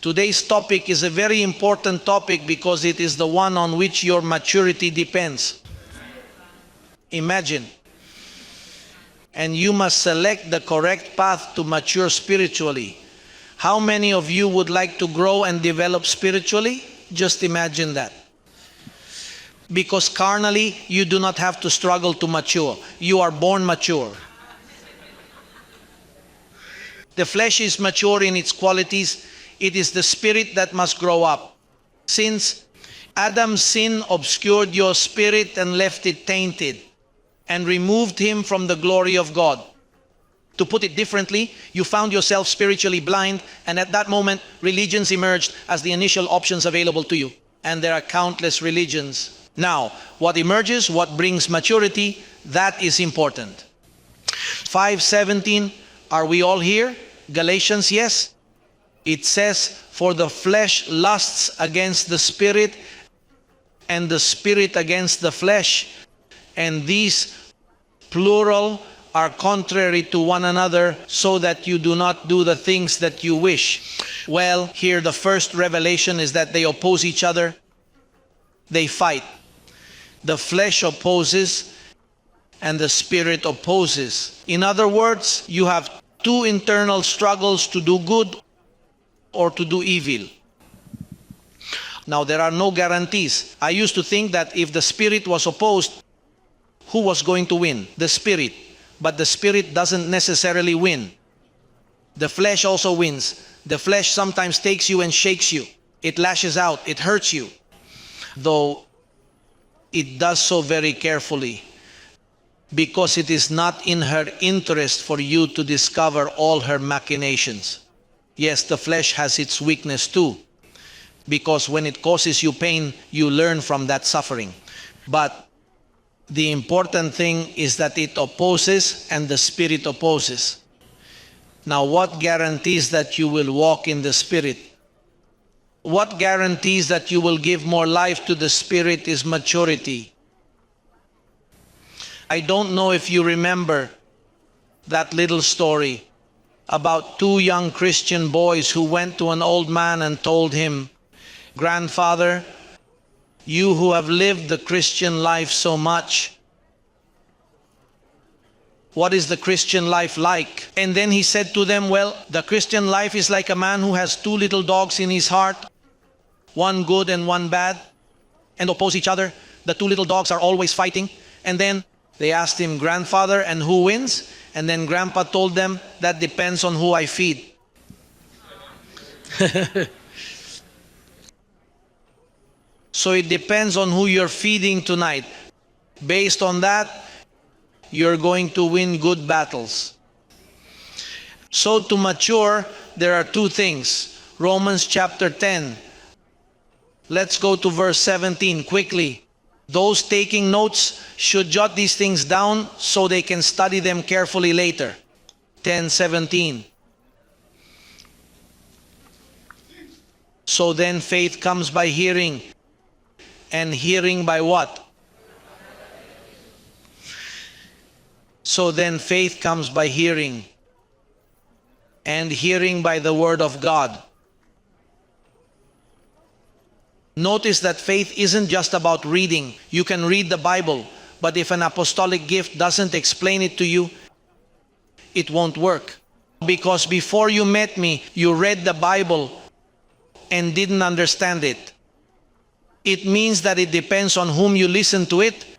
Today's topic is a very important topic because it is the one on which your maturity depends. Imagine. And you must select the correct path to mature spiritually. How many of you would like to grow and develop spiritually? Just imagine that. Because carnally, you do not have to struggle to mature. You are born mature. The flesh is mature in its qualities. It is the spirit that must grow up. Since Adam's sin obscured your spirit and left it tainted and removed him from the glory of God. To put it differently, you found yourself spiritually blind, and at that moment, religions emerged as the initial options available to you. And there are countless religions. Now, what emerges, what brings maturity, that is important. 5:17, are we all here? Galatians, yes. It says, for the flesh lusts against the spirit, and the spirit against the flesh. And these, plural, are contrary to one another, so that you do not do the things that you wish. Well, here the first revelation is that they oppose each other. They fight. The flesh opposes and the spirit opposes. In other words, you have two internal struggles to do good or to do evil. Now, there are no guarantees. I used to think that if the spirit was opposed, who was going to win? The spirit. But the spirit doesn't necessarily win. The flesh also wins. The flesh sometimes takes you and shakes you. It lashes out. It hurts you. Though it does so very carefully, because it is not in her interest for you to discover all her machinations. Yes, the flesh has its weakness too, because when it causes you pain, you learn from that suffering. But the important thing is that it opposes and the spirit opposes. Now, what guarantees that you will walk in the spirit? What guarantees that you will give more life to the spirit is maturity. I don't know if you remember that little story about two young Christian boys who went to an old man and told him, "Grandfather, you who have lived the Christian life so much, what is the Christian life like?" And then he said to them, "Well, the Christian life is like a man who has two little dogs in his heart, one good and one bad, and oppose each other. The two little dogs are always fighting." And then they asked him, "Grandfather, and who wins?" And then Grandpa told them, "That depends on who I feed." So it depends on who you're feeding tonight. Based on that, you're going to win good battles. So to mature, there are two things. Romans chapter 10. Let's go to verse 17 quickly. Those taking notes should jot these things down so they can study them carefully later. 10:17. So then faith comes by hearing, and hearing by what? So then faith comes by hearing, and hearing by the word of God. Notice that faith isn't just about reading. You can read the Bible, but if an apostolic gift doesn't explain it to you, it won't work. Because before you met me, you read the Bible and didn't understand it. It means that it depends on whom you listen to it